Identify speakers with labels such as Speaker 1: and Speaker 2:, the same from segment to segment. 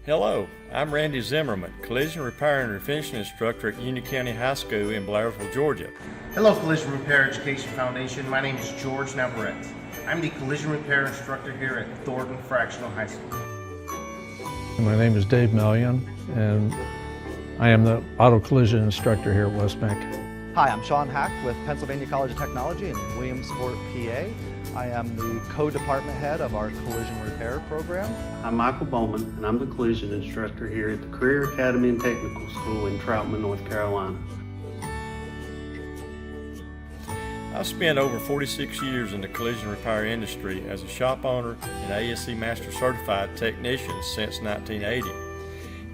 Speaker 1: Hello, I'm Randy Zimmerman, Collision Repair and Refinishing Instructor at Union County High School in Blairsville, Georgia.
Speaker 2: Hello, Collision Repair Education Foundation. My name is George Navarrete. I'm the Collision Repair Instructor here at Thornton Fractional High School.
Speaker 3: My name is Dave Mellion, and I am the Auto Collision Instructor here at Westmeck.
Speaker 4: Hi, I'm Sean Hack with Pennsylvania College of Technology in Williamsport, PA. I am the co-department head of our collision repair program.
Speaker 5: I'm Michael Bowman, and I'm the collision instructor here at the Career Academy and Technical School in Troutman, North Carolina.
Speaker 1: I've spent over 46 years in the collision repair industry as a shop owner and ASE Master Certified Technician since 1980.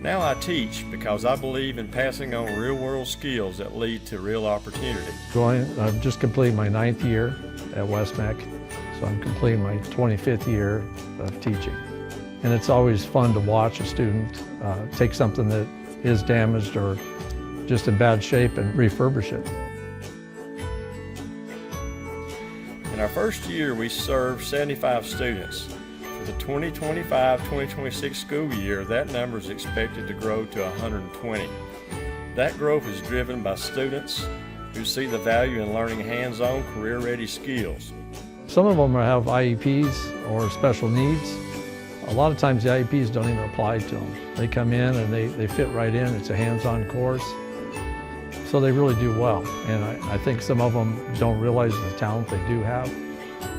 Speaker 1: Now I teach because I believe in passing on real-world skills that lead to real opportunity.
Speaker 3: I've just completed my 9th year at Westmeck, so I'm completing my 25th year of teaching. And it's always fun to watch a student take something that is damaged or just in bad shape and refurbish it.
Speaker 1: In our first year, we served 75 students. For the 2025-2026 school year, that number is expected to grow to 120. That growth is driven by students who see the value in learning hands-on, career-ready skills.
Speaker 3: Some of them have IEPs or special needs. A lot of times the IEPs don't even apply to them. They come in and they fit right in. It's a hands-on course. So they really do well. And I think some of them don't realize the talent they do have.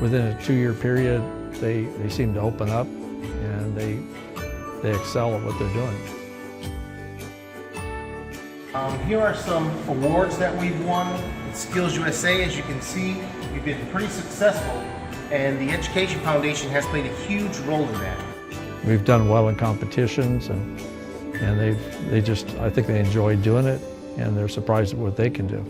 Speaker 3: Within a 2-year period, they seem to open up and they excel at what they're doing.
Speaker 2: Here are some awards that we've won at Skills USA. As you can see, we've been pretty successful, and the Education Foundation has played a huge role in that.
Speaker 3: We've done well in competitions, and I think they enjoy doing it, and they're surprised at what they can do.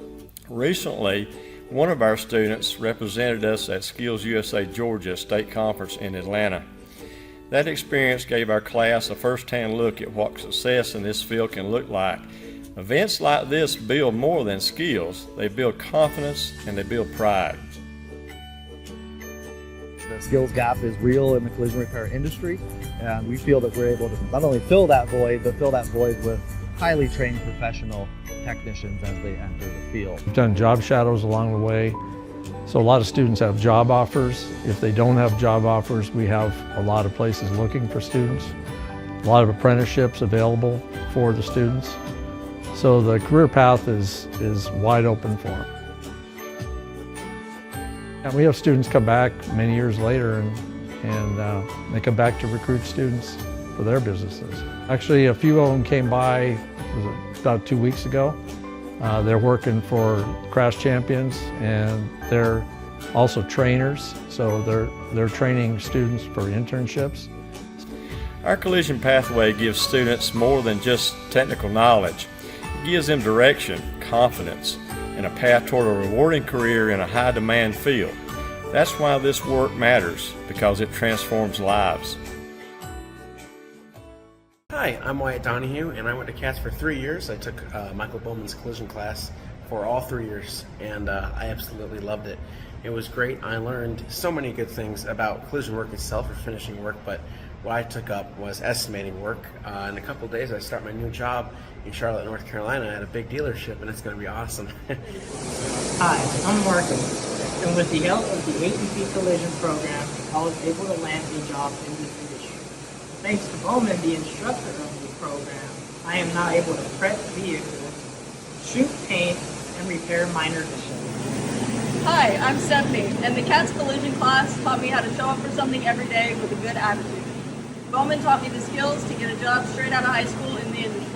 Speaker 1: Recently, one of our students represented us at Skills USA Georgia State Conference in Atlanta. That experience gave our class a first-hand look at what success in this field can look like. Events like this build more than skills. They build confidence and they build pride.
Speaker 4: The skills gap is real in the collision repair industry, and we feel that we're able to not only fill that void, but fill that void with highly trained professional technicians as they enter the field.
Speaker 3: We've done job shadows along the way. So a lot of students have job offers. If they don't have job offers, we have a lot of places looking for students. A lot of apprenticeships available for the students. So the career path is wide open for them. And we have students come back many years later and they come back to recruit students for their businesses. Actually, a few of them came by about 2 weeks ago. They're working for Crash Champions, and they're also trainers, so they're training students for internships.
Speaker 1: Our collision pathway gives students more than just technical knowledge. It gives them direction, confidence, and a path toward a rewarding career in a high-demand field. That's why this work matters, because it transforms lives.
Speaker 6: Hi, I'm Wyatt Donahue, and I went to CATS for 3 years. I took Michael Bowman's collision class for all 3 years, and I absolutely loved it. It was great. I learned so many good things about collision work itself or finishing work, but what I took up was estimating work. In a couple of days, I start my new job in Charlotte, North Carolina at a big dealership, and it's going to be awesome.
Speaker 7: Hi, I'm Marco, and with the help of the AEP Collision Program, I was able to land a job in this industry. Thanks to Bowman, the instructor of the program, I am now able to prep vehicles, shoot paint, and repair minor issues.
Speaker 8: Hi, I'm Stephanie, and the CATS collision class taught me how to show up for something every day with a good attitude. Bowman taught me the skills to get a job straight out of high school in the industry.